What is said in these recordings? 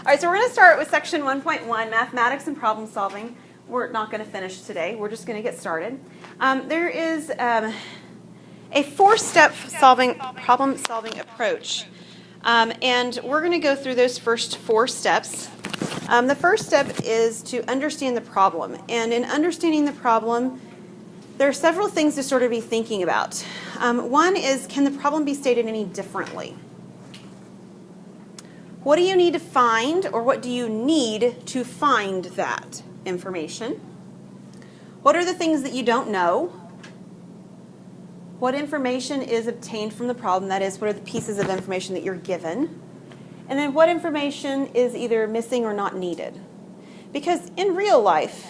All right, so we're going to start with section 1.1, mathematics and problem solving. We're not going to finish today. We're just going to get started. There is a four-step problem-solving approach. And we're going to go through those first four steps. The first step is to understand the problem. And in understanding the problem, there are several things to sort of be thinking about. One is, can the problem be stated any differently? What do you need to find, or what do you need to find that information? What are the things that you don't know? What information is obtained from the problem? That is, what are the pieces of information that you're given? And then what information is either missing or not needed? Because in real life,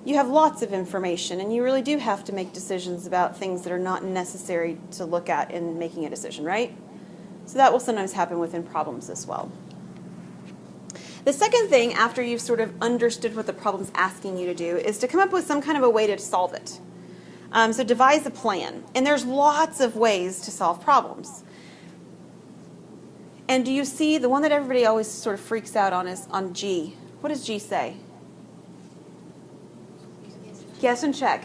you have lots of information, and you really do have to make decisions about things that are not necessary to look at in making a decision, right? So that will sometimes happen within problems as well. The second thing, after you've sort of understood what the problem's asking you to do, is to come up with some kind of a way to solve it. So devise a plan. And there's lots of ways to solve problems. And do you see the one that everybody always sort of freaks out on is on G? What does G say? Guess and check.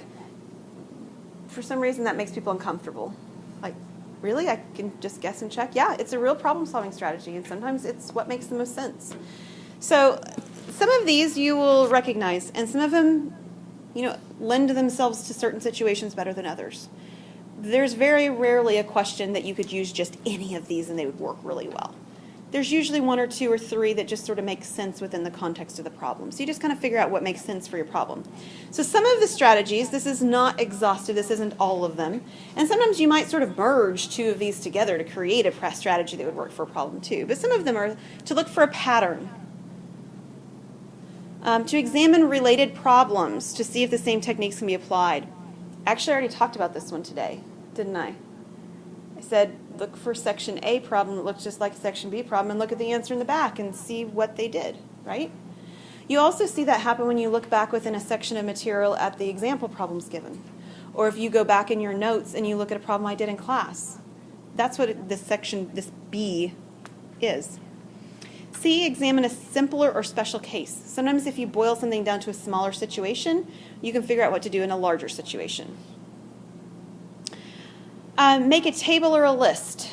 For some reason, that makes people uncomfortable. Like, really? I can just guess and check? Yeah, it's a real problem-solving strategy, and sometimes it's what makes the most sense. So some of these you will recognize, and some of them, lend themselves to certain situations better than others. There's very rarely a question that you could use just any of these and they would work really well. There's usually one or two or three that just sort of make sense within the context of the problem. So you just kind of figure out what makes sense for your problem. So some of the strategies, this is not exhaustive, this isn't all of them. And sometimes you might sort of merge two of these together to create a strategy that would work for a problem too. But some of them are to look for a pattern. To examine related problems to see if the same techniques can be applied. Actually, I already talked about this one today, didn't I? I said, look for section A problem that looks just like a section B problem and look at the answer in the back and see what they did, right? You also see that happen when you look back within a section of material at the example problems given. Or if you go back in your notes and you look at a problem I did in class. That's what this B is. C, examine a simpler or special case. Sometimes if you boil something down to a smaller situation, you can figure out what to do in a larger situation. Make a table or a list.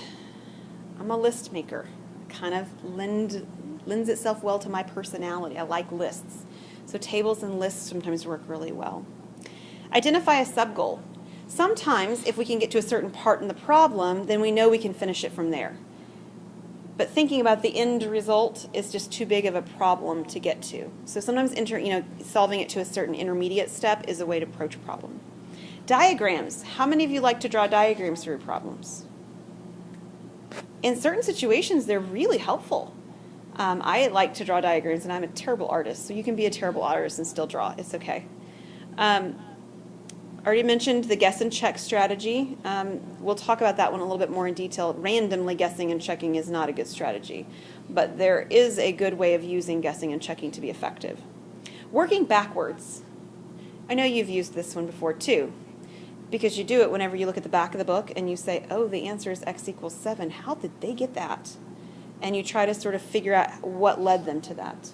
I'm a list maker. Kind of lends itself well to my personality. I like lists. So tables and lists sometimes work really well. Identify a subgoal. Sometimes if we can get to a certain part in the problem, then we know we can finish it from there. But thinking about the end result is just too big of a problem to get to. So sometimes solving it to a certain intermediate step is a way to approach a problem. Diagrams. How many of you like to draw diagrams for your problems? In certain situations, they're really helpful. I like to draw diagrams, and I'm a terrible artist. So you can be a terrible artist and still draw. It's okay. Already mentioned the guess and check strategy. We'll talk about that one a little bit more in detail. Randomly guessing and checking is not a good strategy, but there is a good way of using guessing and checking to be effective. Working backwards. I know you've used this one before too, because you do it whenever you look at the back of the book and you say, oh, the answer is x equals 7. How did they get that? And you try to sort of figure out what led them to that.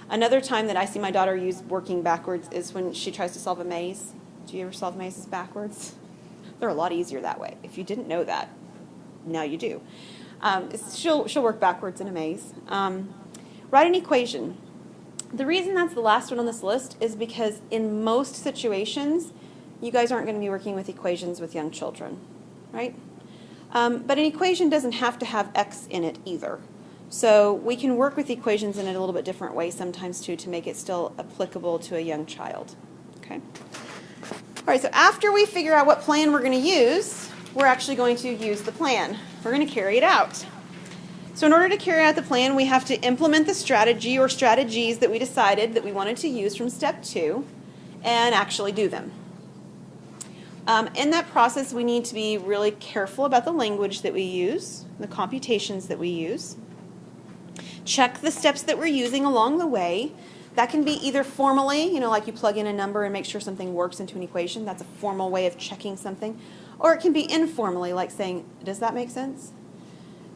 Another time that I see my daughter use working backwards is when she tries to solve a maze. Do you ever solve mazes backwards? They're a lot easier that way. If you didn't know that, now you do. She'll work backwards in a maze. Write an equation. The reason that's the last one on this list is because in most situations, you guys aren't going to be working with equations with young children, right? But an equation doesn't have to have x in it either. So we can work with equations in a little bit different way sometimes too to make it still applicable to a young child. Okay. All right, so after we figure out what plan we're going to use, we're actually going to use the plan. We're going to carry it out. So in order to carry out the plan, we have to implement the strategy or strategies that we decided that we wanted to use from step 2 and actually do them. In that process, we need to be really careful about the language that we use, the computations that we use. Check the steps that we're using along the way. That can be either formally, like you plug in a number and make sure something works into an equation. That's a formal way of checking something. Or it can be informally, like saying, does that make sense?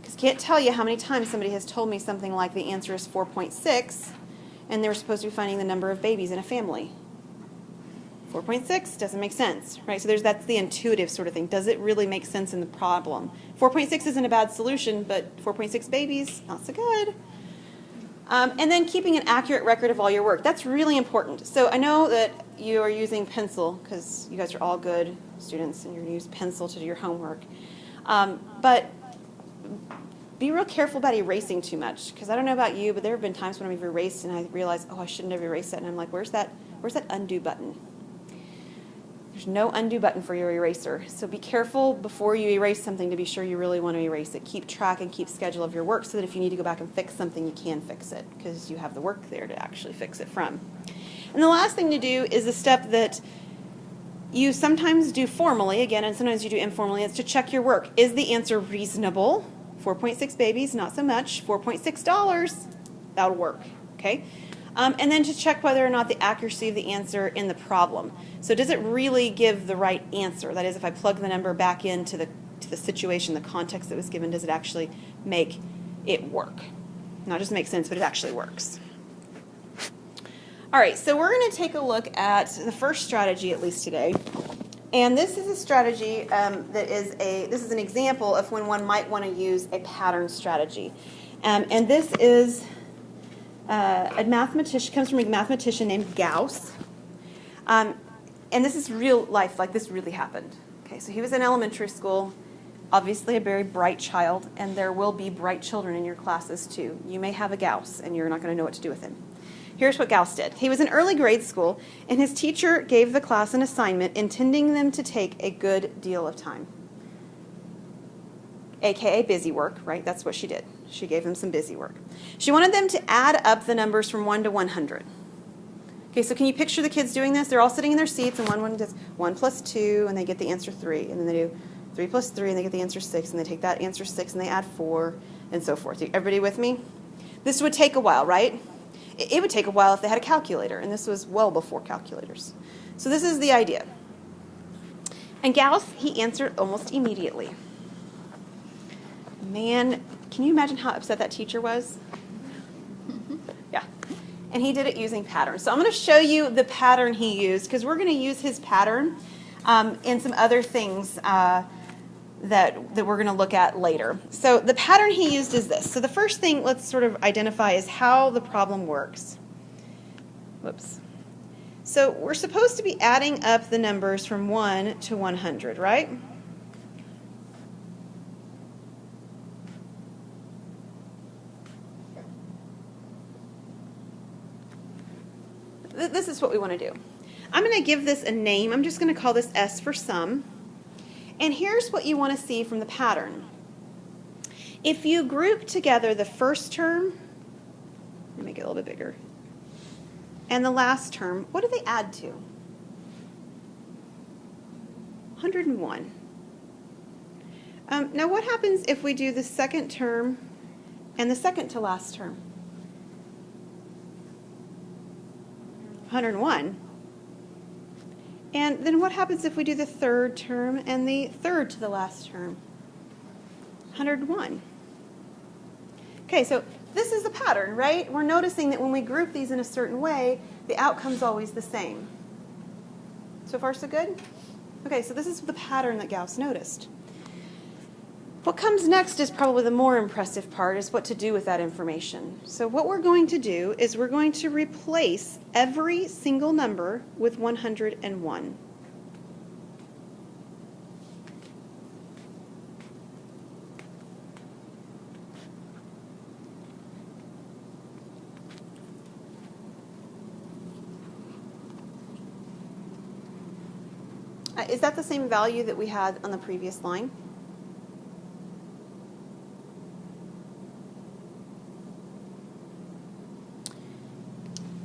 Because can't tell you how many times somebody has told me something like the answer is 4.6, and they were supposed to be finding the number of babies in a family. 4.6 doesn't make sense, right? So that's the intuitive sort of thing. Does it really make sense in the problem? 4.6 isn't a bad solution, but 4.6 babies, not so good. And then keeping an accurate record of all your work. That's really important. So I know that you are using pencil because you guys are all good students and you're going to use pencil to do your homework. But be real careful about erasing too much, because I don't know about you, but there have been times when I've erased and I realize, oh, I shouldn't have erased that, and I'm like, where's that undo button? There's no undo button for your eraser. So be careful before you erase something to be sure you really want to erase it. Keep track and keep schedule of your work so that if you need to go back and fix something, you can fix it because you have the work there to actually fix it from. And the last thing to do is a step that you sometimes do formally, again, and sometimes you do informally. It's to check your work. Is the answer reasonable? 4.6 babies, not so much. $4.6, that'll work, okay? And then to check whether or not the accuracy of the answer in the problem. So does it really give the right answer? That is, if I plug the number back into the situation, the context that was given, does it actually make it work? Not just make sense, but it actually works. All right, so we're going to take a look at the first strategy, at least today. And this is a strategy this is an example of when one might want to use a pattern strategy. And this is a mathematician, comes from a mathematician named Gauss. And this is real life, like this really happened. Okay, so he was in elementary school, obviously a very bright child, and there will be bright children in your classes too. You may have a Gauss, and you're not going to know what to do with him. Here's what Gauss did. He was in early grade school, and his teacher gave the class an assignment intending them to take a good deal of time. AKA busy work, right? That's what she did. She gave them some busy work. She wanted them to add up the numbers from 1 to 100. Okay, so can you picture the kids doing this? They're all sitting in their seats, and one does 1 plus 2, and they get the answer 3. And then they do 3 plus 3, and they get the answer 6. And they take that answer 6, and they add 4, and so forth. Everybody with me? This would take a while, right? It would take a while if they had a calculator, and this was well before calculators. So this is the idea. And Gauss, he answered almost immediately. Man, can you imagine how upset that teacher was? Yeah. And he did it using patterns. So I'm going to show you the pattern he used, because we're going to use his pattern in some other things that we're going to look at later. So the pattern he used is this. So the first thing let's sort of identify is how the problem works. Whoops. So we're supposed to be adding up the numbers from 1 to 100, right? This is what we want to do. I'm going to give this a name. I'm just going to call this S for sum. And here's what you want to see from the pattern. If you group together the first term, let me make it a little bit bigger, and the last term, what do they add to? 101. Now what happens if we do the second term and the second to last term? 101. And then what happens if we do the third term and the third to the last term? 101. Okay, so this is the pattern, right? We're noticing that when we group these in a certain way, the outcome's always the same. So far, so good? Okay, so this is the pattern that Gauss noticed. What comes next is probably the more impressive part, is what to do with that information. So what we're going to do is we're going to replace every single number with 101. Is that the same value that we had on the previous line?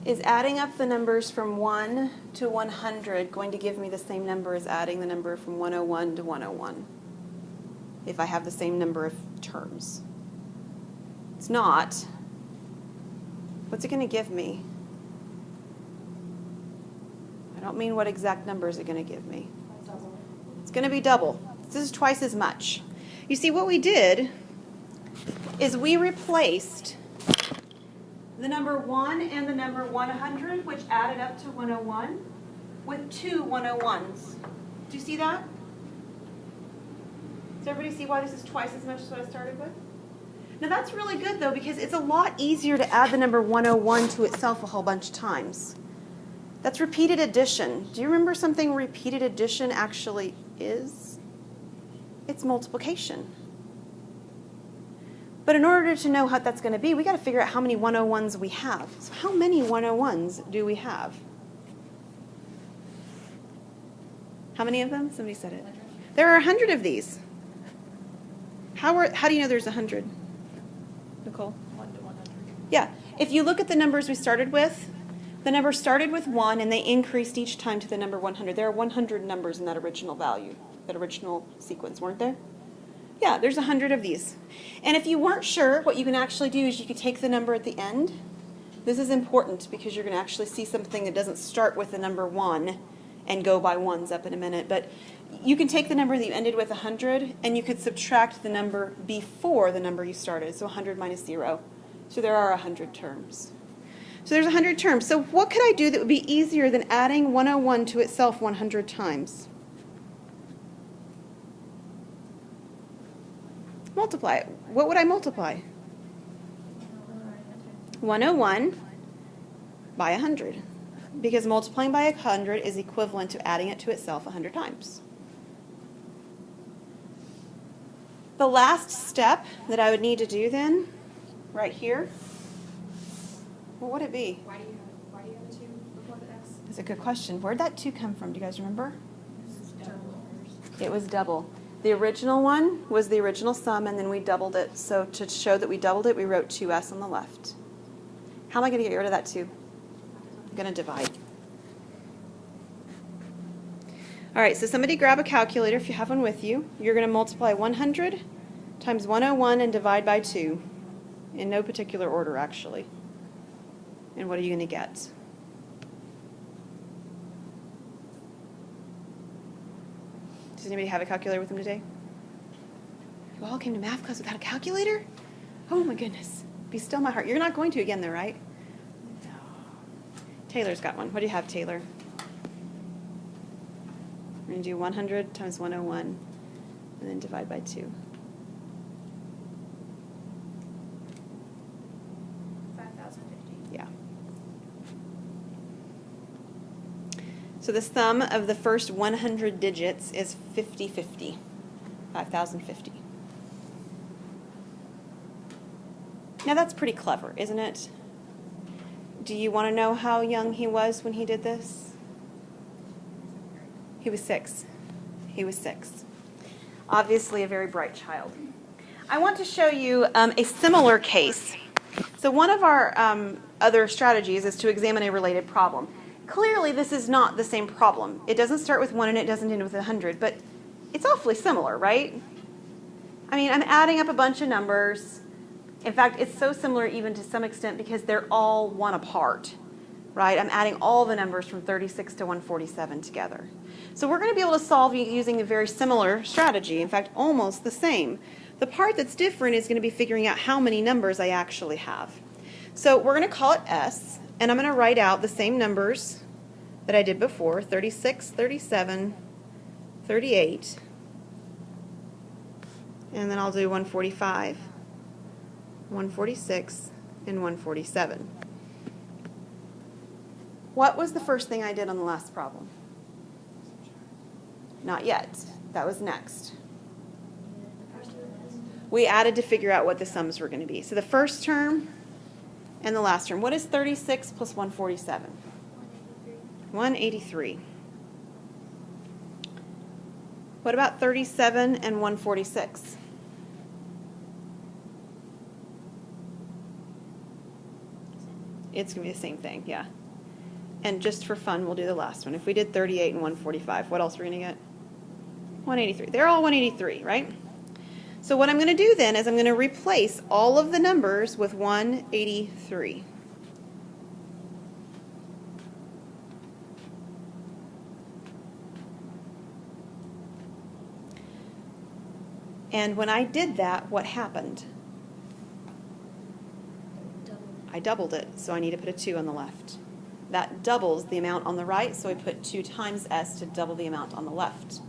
Is adding up the numbers from 1 to 100 going to give me the same number as adding the number from 101 to 101 if I have the same number of terms? It's not. What's it going to give me? I don't mean what exact number is it going to give me. It's going to be double. This is twice as much. You see, what we did is we replaced the number 1 and the number 100, which added up to 101, with two 101s. Do you see that? Does everybody see why this is twice as much as what I started with? Now that's really good though, because it's a lot easier to add the number 101 to itself a whole bunch of times. That's repeated addition. Do you remember something repeated addition actually is? It's multiplication. But in order to know what that's going to be, we got to figure out how many 101s we have. So how many 101s do we have? How many of them? Somebody said it. There are 100 of these. How do you know there's 100? Nicole? 1 to 100. Yeah. If you look at the numbers we started with, the number started with 1 and they increased each time to the number 100. There are 100 numbers in that original value, that original sequence, weren't there? Yeah, there's 100 of these. And if you weren't sure, what you can actually do is you could take the number at the end. This is important because you're going to actually see something that doesn't start with the number 1 and go by ones up in a minute. But you can take the number that you ended with 100 and you could subtract the number before the number you started. So 100 minus 0. So there are 100 terms. So there's 100 terms. So what could I do that would be easier than adding 101 to itself 100 times? Multiply it. What would I multiply? 101 by 100. Because multiplying by 100 is equivalent to adding it to itself 100 times. The last step that I would need to do then, right here, what would it be? Why do you have a 2 before the x? That's a good question. Where'd that 2 come from? Do you guys remember? Double. It was double. The original one was the original sum, and then we doubled it. So to show that we doubled it, we wrote 2s on the left. How am I going to get rid of that 2? I'm going to divide. All right, so somebody grab a calculator if you have one with you. You're going to multiply 100 times 101 and divide by 2. In no particular order, actually. And what are you going to get? Does anybody have a calculator with them today? You all came to math class without a calculator? Oh my goodness. Be still my heart. You're not going to again though, right? No. Taylor's got one. What do you have, Taylor? We're going to do 100 times 101 and then divide by 2. 5,050. Yeah. So the sum of the first 100 digits is 5050. 5,050. Now that's pretty clever, isn't it? Do you want to know how young he was when he did this? He was 6. He was 6. Obviously a very bright child. I want to show you a similar case. So one of our other strategies is to examine a related problem. Clearly this is not the same problem. It doesn't start with 1 and it doesn't end with 100, but it's awfully similar, right? I mean, I'm adding up a bunch of numbers. In fact, it's so similar even to some extent because they're all 1 apart, right? I'm adding all the numbers from 36 to 147 together. So we're going to be able to solve using a very similar strategy, in fact, almost the same. The part that's different is going to be figuring out how many numbers I actually have. So we're going to call it S, and I'm going to write out the same numbers that I did before, 36, 37, 38, and then I'll do 145, 146, and 147. What was the first thing I did on the last problem? Not yet. That was next. We added to figure out what the sums were going to be. So the first term and the last term. What is 36 plus 147? 183. What about 37 and 146? It's going to be the same thing, yeah. And just for fun, we'll do the last one. If we did 38 and 145, what else are we going to get? 183. They're all 183, right? So what I'm going to do then is I'm going to replace all of the numbers with 183. And when I did that, what happened? I doubled it, so I need to put a 2 on the left. That doubles the amount on the right, so I put 2 times s to double the amount on the left.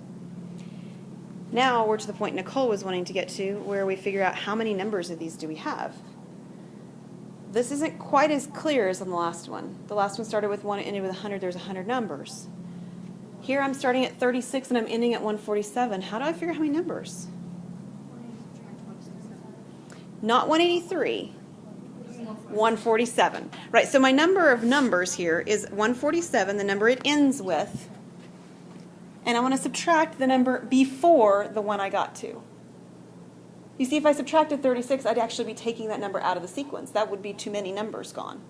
Now we're to the point Nicole was wanting to get to, where we figure out how many numbers of these do we have. This isn't quite as clear as on the last one. The last one started with 1 and ended with 100. There's 100 numbers. Here I'm starting at 36 and I'm ending at 147. How do I figure how many numbers? Not 183. 147. Right, so my number of numbers here is 147, the number it ends with, and I want to subtract the number before the one I got to. You see, if I subtracted 36, I'd actually be taking that number out of the sequence. That would be too many numbers gone.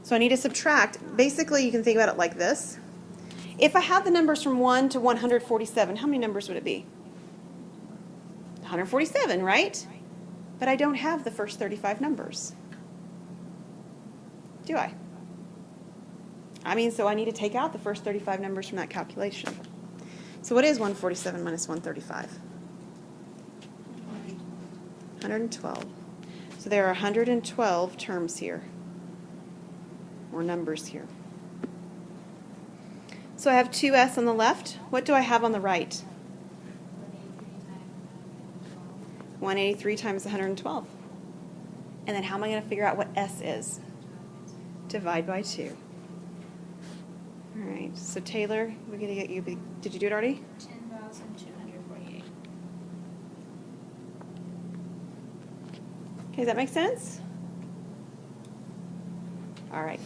So I need to subtract. Basically, you can think about it like this. If I had the numbers from 1 to 147, how many numbers would it be? 147, right? But I don't have the first 35 numbers. Do I? I mean, so I need to take out the first 35 numbers from that calculation. So what is 147 minus 135? 112. So there are 112 terms here, or numbers here. So I have 2s on the left. What do I have on the right? 183 times 112. And then how am I going to figure out what s is? Divide by 2. All right, so Taylor, we're going to get you, did you do it already? 10,248. Okay, does that make sense? All right.